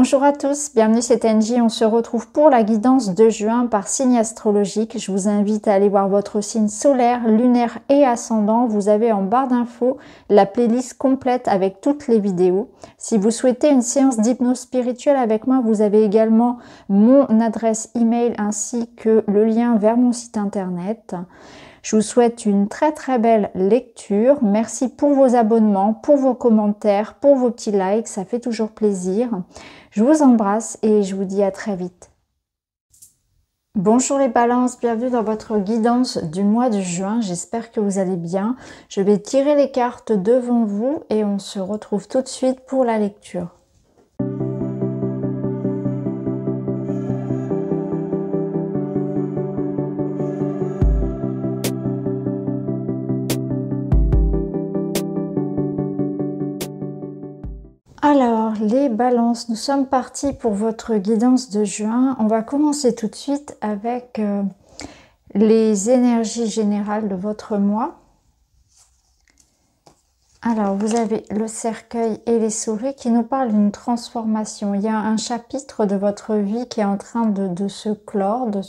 Bonjour à tous, bienvenue chez TNJ. On se retrouve pour la guidance de juin par signe astrologique. Je vous invite à aller voir votre signe solaire, lunaire et ascendant. Vous avez en barre d'infos la playlist complète avec toutes les vidéos. Si vous souhaitez une séance d'hypnose spirituelle avec moi, vous avez également mon adresse email ainsi que le lien vers mon site internet. Je vous souhaite une très belle lecture. Merci pour vos abonnements, pour vos commentaires, pour vos petits likes, ça fait toujours plaisir. Je vous embrasse et je vous dis à très vite. Bonjour les balances, bienvenue dans votre guidance du mois de juin. J'espère que vous allez bien. Je vais tirer les cartes devant vous et on se retrouve tout de suite pour la lecture. Alors, les balances, nous sommes partis pour votre guidance de juin. On va commencer tout de suite avec les énergies générales de votre mois. Alors, vous avez le cercueil et les souris qui nous parlent d'une transformation. Il y a un chapitre de votre vie qui est en train de se clore, de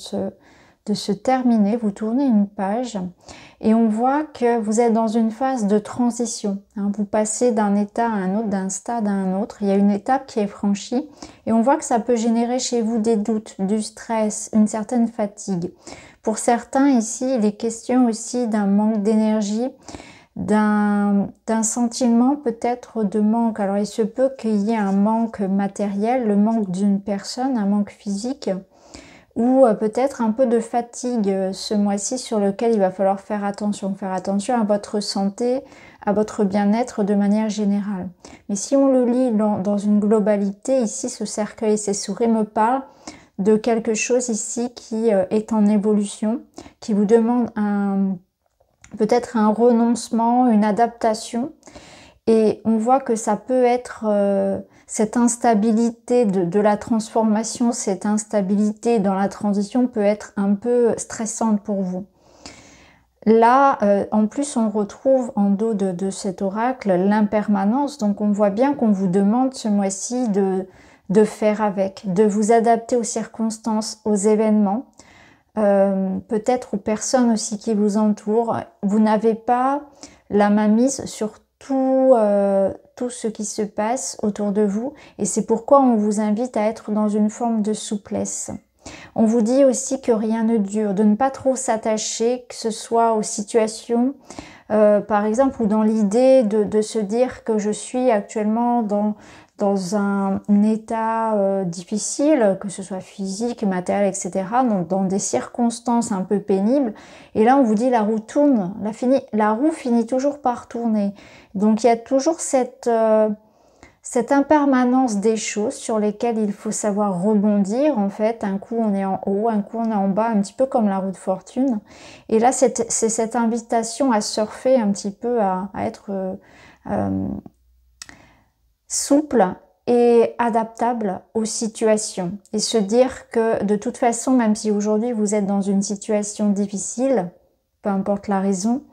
se terminer. Vous tournez une page et on voit que vous êtes dans une phase de transition. Vous passez d'un état à un autre, d'un stade à un autre. Il y a une étape qui est franchie et on voit que ça peut générer chez vous des doutes, du stress, une certaine fatigue. Pour certains ici, il est question aussi d'un manque d'énergie, d'un sentiment peut-être de manque. Alors il se peut qu'il y ait un manque matériel, le manque d'une personne, un manque physique, ou peut-être un peu de fatigue ce mois-ci sur lequel il va falloir faire attention à votre santé, à votre bien-être de manière générale. Mais si on le lit dans une globalité, ici ce cercueil et ces souris me parlent de quelque chose ici qui est en évolution, qui vous demande peut-être un renoncement, une adaptation. Et on voit que ça peut être cette instabilité de la transformation, cette instabilité dans la transition peut être un peu stressante pour vous. Là, en plus, on retrouve en dos de cet oracle l'impermanence. Donc, on voit bien qu'on vous demande ce mois-ci de faire avec, de vous adapter aux circonstances, aux événements, peut-être aux personnes aussi qui vous entourent. Vous n'avez pas la mainmise sur tout ce qui se passe autour de vous et c'est pourquoi on vous invite à être dans une forme de souplesse. On vous dit aussi que rien ne dure, de ne pas trop s'attacher, que ce soit aux situations, par exemple, ou dans l'idée de se dire que je suis actuellement dans un état difficile, que ce soit physique, matériel, etc., donc dans des circonstances un peu pénibles. Et là, on vous dit la roue tourne, la roue finit toujours par tourner. Donc, il y a toujours cette impermanence des choses sur lesquelles il faut savoir rebondir. En fait, un coup, on est en haut, un coup, on est en bas, un petit peu comme la roue de fortune. Et là, c'est cette invitation à surfer un petit peu, à être souple et adaptable aux situations et se dire que de toute façon, même si aujourd'hui vous êtes dans une situation difficile, peu importe la raison,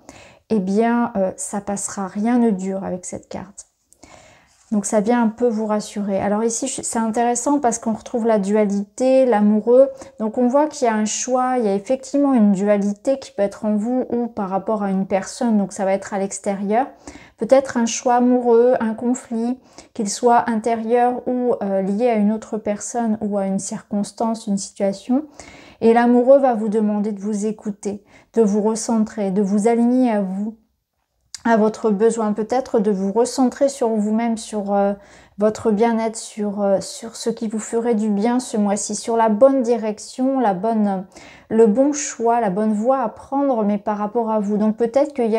eh bien ça passera, rien ne dure avec cette carte. Donc ça vient un peu vous rassurer. Alors ici c'est intéressant parce qu'on retrouve la dualité, l'amoureux. Donc on voit qu'il y a un choix, il y a effectivement une dualité qui peut être en vous ou par rapport à une personne, donc ça va être à l'extérieur. Peut-être un choix amoureux, un conflit, qu'il soit intérieur ou lié à une autre personne ou à une circonstance, une situation. Et l'amoureux va vous demander de vous écouter, de vous recentrer, de vous aligner à vous, à votre besoin, peut-être de vous recentrer sur vous-même, sur votre bien-être, sur ce qui vous ferait du bien ce mois-ci, sur la bonne direction, le bon choix, la bonne voie à prendre, mais par rapport à vous. Donc peut-être qu'il y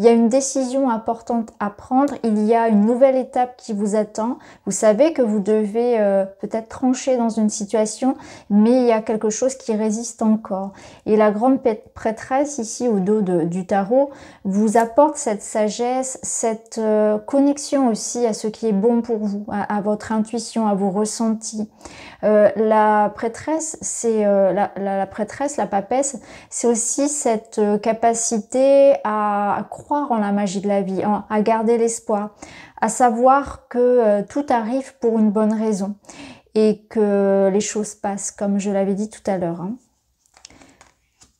a une décision importante à prendre, il y a une nouvelle étape qui vous attend. Vous savez que vous devez peut-être trancher dans une situation, mais il y a quelque chose qui résiste encore. Et la grande prêtresse ici au dos du tarot vous apporte cette sagesse, cette connexion aussi à ce qui est bon pour vous, à votre intuition, à vos ressentis. La prêtresse, c'est la prêtresse, la papesse, c'est aussi cette capacité à croire en la magie de la vie, à garder l'espoir, à savoir que tout arrive pour une bonne raison et que les choses passent, comme je l'avais dit tout à l'heure. Hein.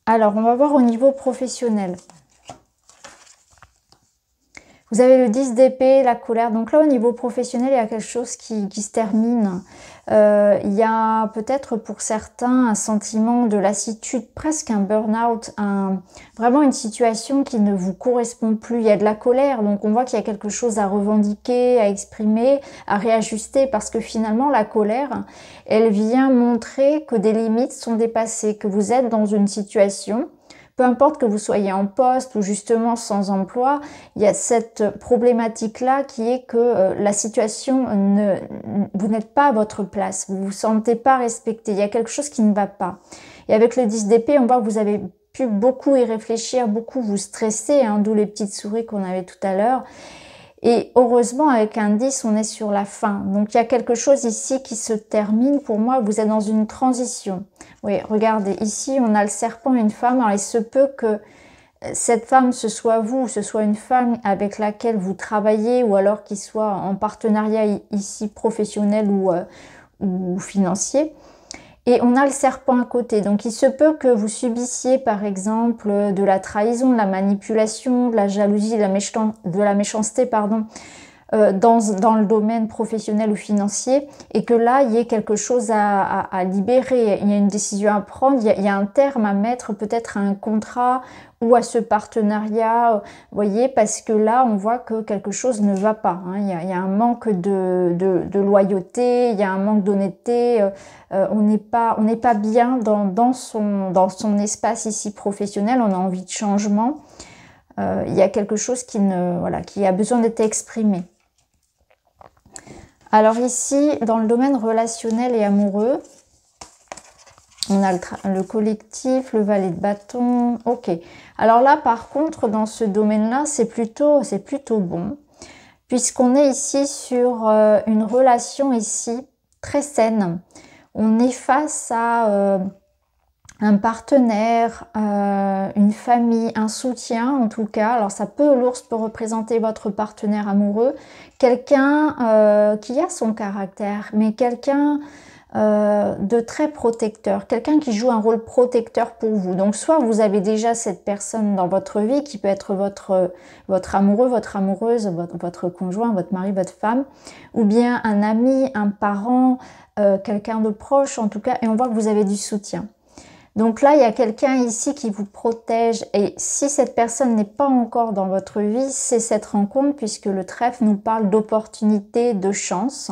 Alors, on va voir au niveau professionnel. Vous avez le 10 d'épée, la colère. Donc là, au niveau professionnel, il y a quelque chose qui se termine. Il y a peut-être pour certains un sentiment de lassitude, presque un burn-out, vraiment une situation qui ne vous correspond plus. Il y a de la colère, donc on voit qu'il y a quelque chose à revendiquer, à exprimer, à réajuster, parce que finalement, la colère, elle vient montrer que des limites sont dépassées, que vous êtes dans une situation. Peu importe que vous soyez en poste ou justement sans emploi, il y a cette problématique-là qui est que la situation, vous n'êtes pas à votre place, vous ne vous sentez pas respecté, il y a quelque chose qui ne va pas. Et avec le 10 d'épée, on voit que vous avez pu beaucoup y réfléchir, beaucoup vous stresser, hein, d'où les petites souris qu'on avait tout à l'heure. Et heureusement, avec un 10, on est sur la fin. Donc, il y a quelque chose ici qui se termine. Pour moi, vous êtes dans une transition. Oui, regardez, ici, on a le serpent et une femme. Alors, il se peut que cette femme, ce soit vous, ou ce soit une femme avec laquelle vous travaillez, ou alors qu'il soit en partenariat ici professionnel ou financier. Et on a le serpent à côté, donc il se peut que vous subissiez par exemple de la trahison, de la manipulation, de la jalousie, de la méchanceté, pardon, dans le domaine professionnel ou financier, et que là, il y ait quelque chose à libérer, il y a une décision à prendre, il y a un terme à mettre peut-être à un contrat ou à ce partenariat, vous voyez, parce que là, on voit que quelque chose ne va pas. Hein. Il y a un manque de loyauté, il y a un manque d'honnêteté, on n'est pas bien dans son espace ici professionnel, on a envie de changement. Il y a quelque chose qui a besoin d'être exprimé. Alors ici, dans le domaine relationnel et amoureux, on a le collectif, le valet de bâton. Ok. Alors là, par contre, dans ce domaine-là, c'est plutôt bon, puisqu'on est ici sur une relation ici très saine. On est face à un partenaire, une famille, un soutien en tout cas. Alors l'ours peut représenter votre partenaire amoureux, quelqu'un qui a son caractère, mais quelqu'un de très protecteur, quelqu'un qui joue un rôle protecteur pour vous. Donc soit vous avez déjà cette personne dans votre vie qui peut être votre amoureux, votre amoureuse, votre conjoint, votre mari, votre femme, ou bien un ami, un parent, quelqu'un de proche en tout cas, et on voit que vous avez du soutien. Donc là, il y a quelqu'un ici qui vous protège, et si cette personne n'est pas encore dans votre vie, c'est cette rencontre, puisque le trèfle nous parle d'opportunité, de chance.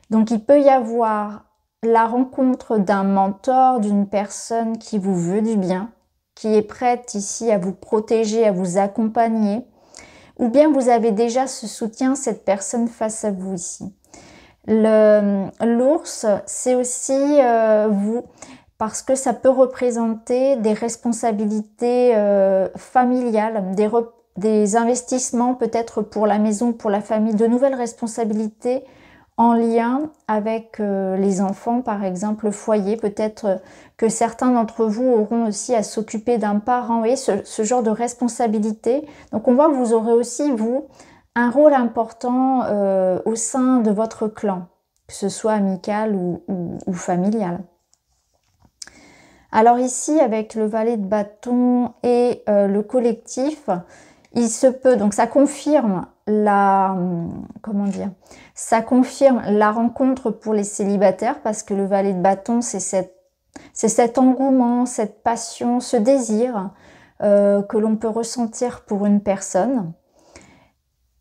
Donc il peut y avoir la rencontre d'un mentor, d'une personne qui vous veut du bien, qui est prête ici à vous protéger, à vous accompagner, ou bien vous avez déjà ce soutien, cette personne face à vous ici. L'ours, c'est aussi vous, parce que ça peut représenter des responsabilités familiales, des investissements peut-être pour la maison, pour la famille, de nouvelles responsabilités en lien avec les enfants, par exemple, le foyer. Peut-être que certains d'entre vous auront aussi à s'occuper d'un parent, et ce genre de responsabilité. Donc on voit que vous aurez aussi, vous, un rôle important au sein de votre clan, que ce soit amical ou familial. Alors ici, avec le valet de bâton et le collectif, il se peut, donc ça confirme ça confirme la rencontre pour les célibataires, parce que le valet de bâton, c'est cet engouement, cette passion, ce désir que l'on peut ressentir pour une personne.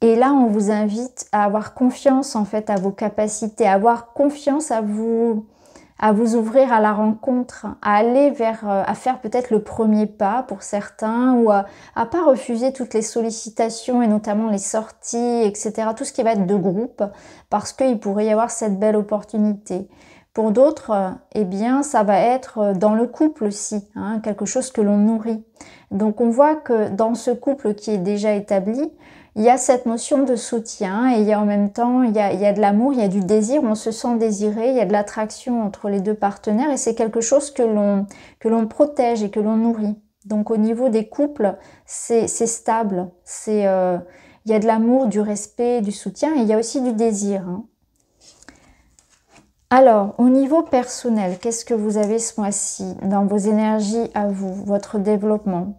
Et là, on vous invite à avoir confiance en fait à vos capacités, à avoir confiance à vous ouvrir à la rencontre, à aller à faire peut-être le premier pas pour certains, ou à pas refuser toutes les sollicitations et notamment les sorties, etc. Tout ce qui va être de groupe, parce qu'il pourrait y avoir cette belle opportunité. Pour d'autres, eh bien, ça va être dans le couple aussi, hein, quelque chose que l'on nourrit. Donc on voit que dans ce couple qui est déjà établi, il y a cette notion de soutien et il y a en même temps, il y a de l'amour, il y a du désir, on se sent désiré, il y a de l'attraction entre les deux partenaires et c'est quelque chose que l'on protège et que l'on nourrit. Donc au niveau des couples, c'est stable, il y a de l'amour, du respect, du soutien et il y a aussi du désir. Hein. Alors, au niveau personnel, qu'est-ce que vous avez ce mois-ci dans vos énergies à vous, votre développement?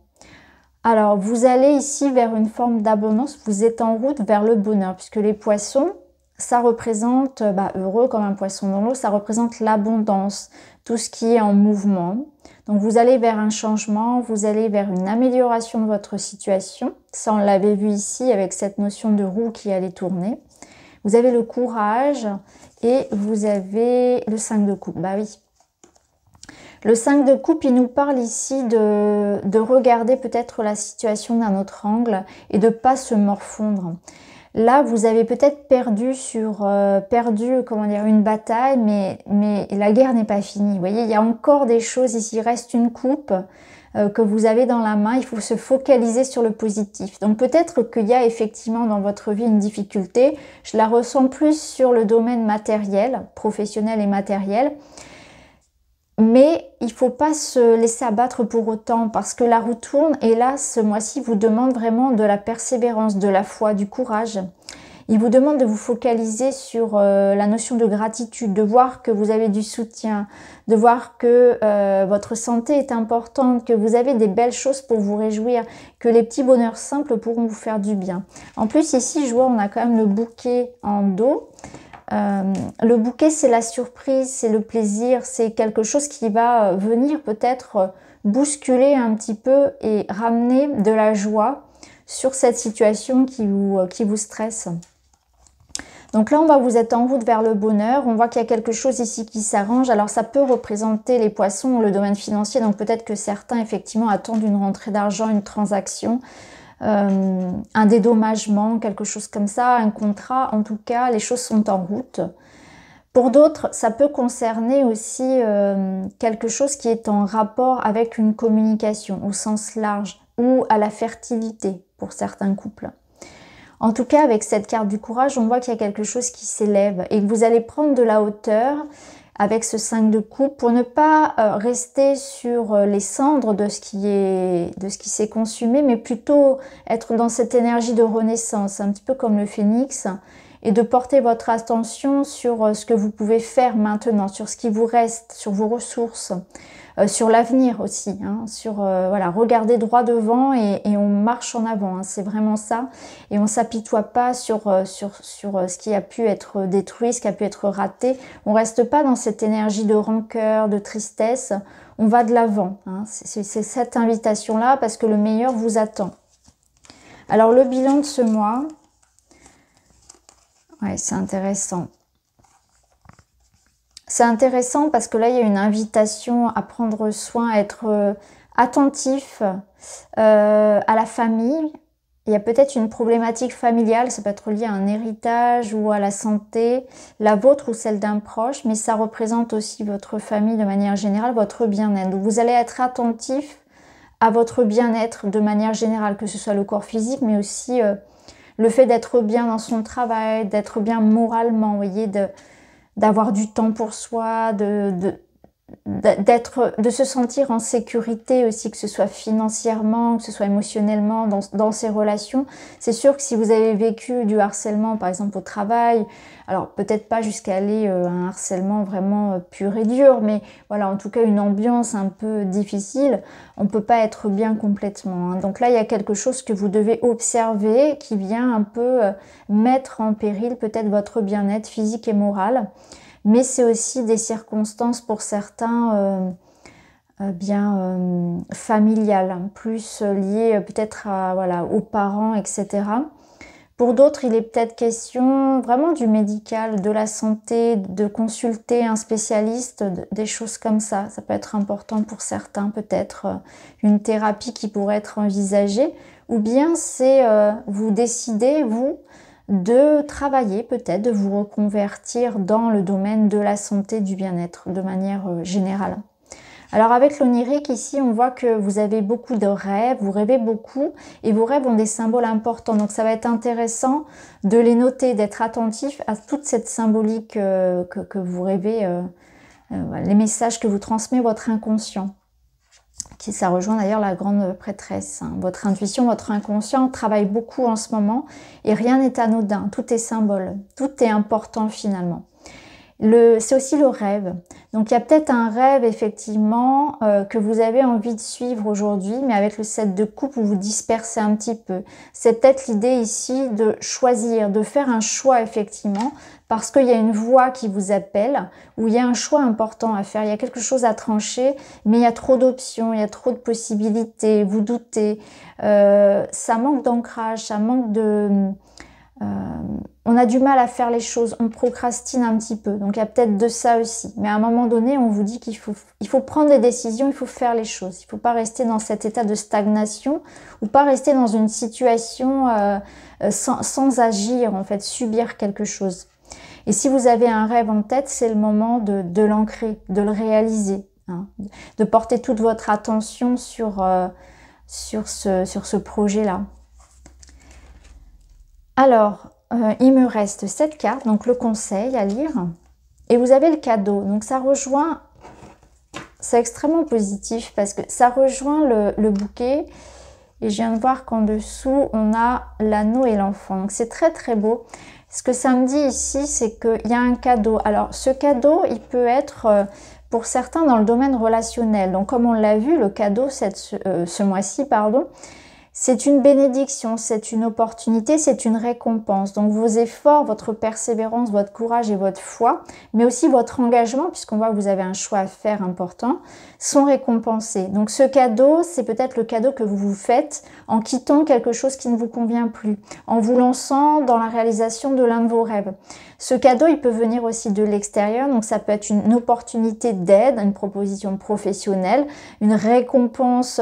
Alors, vous allez ici vers une forme d'abondance, vous êtes en route vers le bonheur, puisque les poissons, ça représente, heureux comme un poisson dans l'eau, ça représente l'abondance, tout ce qui est en mouvement. Donc, vous allez vers un changement, vous allez vers une amélioration de votre situation. Ça, on l'avait vu ici avec cette notion de roue qui allait tourner. Vous avez le courage et vous avez le 5 de coupe. Bah oui. Le 5 de coupe, il nous parle ici de regarder peut-être la situation d'un autre angle et de ne pas se morfondre. Là, vous avez peut-être perdu une bataille, mais la guerre n'est pas finie. Vous voyez, il y a encore des choses ici. Il reste une coupe que vous avez dans la main. Il faut se focaliser sur le positif. Donc peut-être qu'il y a effectivement dans votre vie une difficulté. Je la ressens plus sur le domaine matériel, professionnel et matériel. Mais il ne faut pas se laisser abattre pour autant parce que la roue tourne et là, ce mois-ci, vous demande vraiment de la persévérance, de la foi, du courage. Il vous demande de vous focaliser sur la notion de gratitude, de voir que vous avez du soutien, de voir que votre santé est importante, que vous avez des belles choses pour vous réjouir, que les petits bonheurs simples pourront vous faire du bien. En plus, ici, je vois, on a quand même le bouquet en dos. Le bouquet, c'est la surprise, c'est le plaisir, c'est quelque chose qui va venir peut-être bousculer un petit peu et ramener de la joie sur cette situation qui vous stresse. Donc là, vous êtes en route vers le bonheur. On voit qu'il y a quelque chose ici qui s'arrange. Alors, ça peut représenter les poissons, le domaine financier. Donc, peut-être que certains, effectivement, attendent une rentrée d'argent, une transaction. Un dédommagement, quelque chose comme ça, un contrat. En tout cas, les choses sont en route. Pour d'autres, ça peut concerner aussi quelque chose qui est en rapport avec une communication au sens large ou à la fertilité pour certains couples. En tout cas, avec cette carte du courage, on voit qu'il y a quelque chose qui s'élève et que vous allez prendre de la hauteur avec ce 5 de coupe pour ne pas rester sur les cendres de ce qui s'est consumé, mais plutôt être dans cette énergie de renaissance, un petit peu comme le phénix, et de porter votre attention sur ce que vous pouvez faire maintenant, sur ce qui vous reste, sur vos ressources, sur l'avenir aussi, hein, voilà, regardez droit devant et on marche en avant, hein, c'est vraiment ça, et on s'apitoie pas sur ce qui a pu être détruit, ce qui a pu être raté, on reste pas dans cette énergie de rancœur, de tristesse, on va de l'avant, hein, c'est cette invitation-là parce que le meilleur vous attend. Alors le bilan de ce mois, ouais, c'est intéressant. C'est intéressant parce que là, il y a une invitation à prendre soin, à être attentif à la famille. Il y a peut-être une problématique familiale, ça peut être lié à un héritage ou à la santé, la vôtre ou celle d'un proche, mais ça représente aussi votre famille de manière générale, votre bien-être. Vous allez être attentif à votre bien-être de manière générale, que ce soit le corps physique, mais aussi le fait d'être bien dans son travail, d'être bien moralement, vous voyez, d'avoir du temps pour soi, de se sentir en sécurité aussi, que ce soit financièrement, que ce soit émotionnellement, dans ses relations. C'est sûr que si vous avez vécu du harcèlement, par exemple au travail, alors peut-être pas jusqu'à aller à un harcèlement vraiment pur et dur, mais voilà, en tout cas une ambiance un peu difficile, on peut pas être bien complètement, hein. Donc là, il y a quelque chose que vous devez observer qui vient un peu mettre en péril peut-être votre bien-être physique et moral. Mais c'est aussi des circonstances pour certains familiales, plus liées peut-être aux parents, etc. Pour d'autres, il est peut-être question vraiment du médical, de la santé, de consulter un spécialiste, des choses comme ça. Ça peut être important pour certains, peut-être une thérapie qui pourrait être envisagée. Ou bien c'est vous décidez, vous, de travailler peut-être, de vous reconvertir dans le domaine de la santé, du bien-être de manière générale. Alors avec l'onirique, ici, on voit que vous avez beaucoup de rêves, vous rêvez beaucoup et vos rêves ont des symboles importants. Donc ça va être intéressant de les noter, d'être attentif à toute cette symbolique que vous rêvez, les messages que vous transmet votre inconscient. Ça rejoint d'ailleurs la grande prêtresse. Hein. Votre intuition, votre inconscient travaille beaucoup en ce moment et rien n'est anodin, tout est symbole, tout est important finalement. C'est aussi le rêve. Donc il y a peut-être un rêve effectivement que vous avez envie de suivre aujourd'hui, mais avec le 7 de coupe, vous vous dispersez un petit peu. C'est peut-être l'idée ici de choisir, de faire un choix effectivement, parce qu'il y a une voix qui vous appelle, où il y a un choix important à faire, il y a quelque chose à trancher, mais il y a trop d'options, il y a trop de possibilités, vous doutez, ça manque d'ancrage, ça manque de... on a du mal à faire les choses, on procrastine un petit peu, donc il y a peut-être de ça aussi. Mais à un moment donné, on vous dit qu'il faut prendre des décisions, il faut faire les choses. Il ne faut pas rester dans cet état de stagnation ou pas rester dans une situation sans agir, en fait, subir quelque chose. Et si vous avez un rêve en tête, c'est le moment de l'ancrer, de le réaliser, hein, de porter toute votre attention sur ce projet-là. Alors, il me reste 7 cartes, donc le conseil à lire. Et vous avez le cadeau. Donc ça rejoint, c'est extrêmement positif parce que ça rejoint le bouquet. Et je viens de voir qu'en dessous, on a l'anneau et l'enfant. Donc c'est très très beau. Ce que ça me dit ici, c'est qu'il y a un cadeau. Alors ce cadeau, il peut être pour certains dans le domaine relationnel. Donc comme on l'a vu, le cadeau ce mois-ci, pardon, c'est une bénédiction, c'est une opportunité, c'est une récompense. Donc vos efforts, votre persévérance, votre courage et votre foi, mais aussi votre engagement, puisqu'on voit que vous avez un choix à faire important, sont récompensés. Donc ce cadeau, c'est peut-être le cadeau que vous vous faites en quittant quelque chose qui ne vous convient plus, en vous lançant dans la réalisation de l'un de vos rêves. Ce cadeau, il peut venir aussi de l'extérieur, donc ça peut être une opportunité d'aide, une proposition professionnelle, une récompense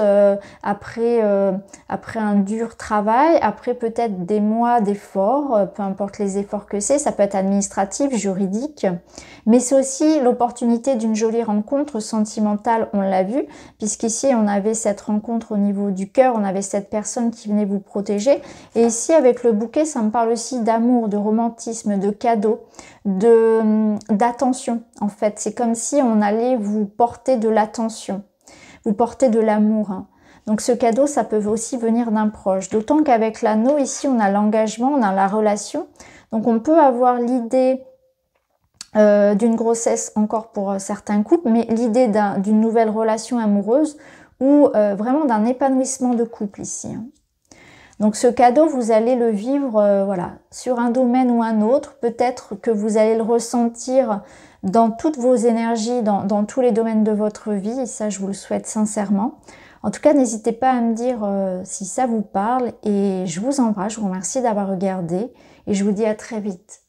après un dur travail, après peut-être des mois d'efforts, peu importe les efforts que c'est, ça peut être administratif, juridique, mais c'est aussi l'opportunité d'une jolie rencontre sentimentale, on l'a vu, puisqu'ici on avait cette rencontre au niveau du cœur, on avait cette personne qui venait vous protéger, et ici avec le bouquet, ça me parle aussi d'amour, de romantisme, de cadeaux, d'attention en fait. C'est comme si on allait vous porter de l'attention, vous porter de l'amour. Hein. Donc ce cadeau, ça peut aussi venir d'un proche. D'autant qu'avec l'anneau, ici, on a l'engagement, on a la relation. Donc on peut avoir l'idée d'une grossesse encore pour certains couples, mais l'idée d'une nouvelle relation amoureuse ou vraiment d'un épanouissement de couple ici. Hein. Donc ce cadeau, vous allez le vivre voilà, sur un domaine ou un autre. Peut-être que vous allez le ressentir dans toutes vos énergies, dans tous les domaines de votre vie. Et ça, je vous le souhaite sincèrement. En tout cas, n'hésitez pas à me dire si ça vous parle. Et je vous embrasse, je vous remercie d'avoir regardé. Et je vous dis à très vite.